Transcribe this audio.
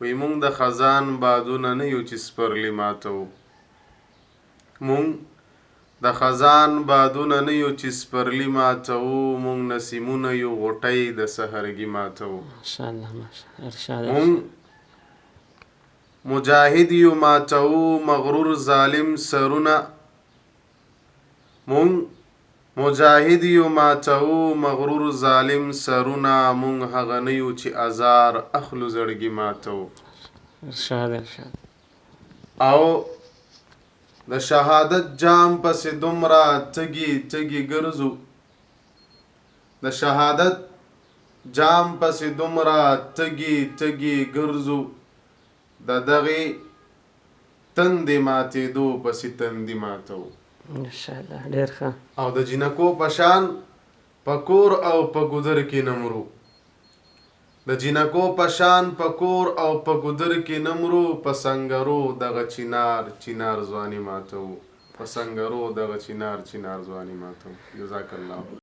وی مونږ د خزان بادونه نه یو چې سپرلی ماتو. مونږ د خزان بادونه نه یو چې سپرلی ماتو. مونږ نسیمونه یو غوټۍ د سحرګي ماتو. ماشاءالله ماشاءالله ارشاد مونږ مجاهد یو ماتو مغرور ظالم سرونه. مونږ مجاهد یو ماتو مغرور ظالم سرونه. مونږ هغه نه یو چې ازار اخلو زړګي ماتو. ارشاد ارشاد او د شهادت جام پسې دومره تږي تږي ګرځو. د شهادت جام پسې دومره تږي تږي ګرځو. د دغې تندې ماتېدو پسې تندي ماتو. ماشاءالله ډېر ښه. او د جنکو په شان په کور او په ګودر کې نمرو. د جنکو په شان په کور او په ګودر کې نمرو. په سنګرو دغه چنار چنار ځواني ماتو. په سنګرو دغه چنار چنار ځواني ماتو. جزاک الله.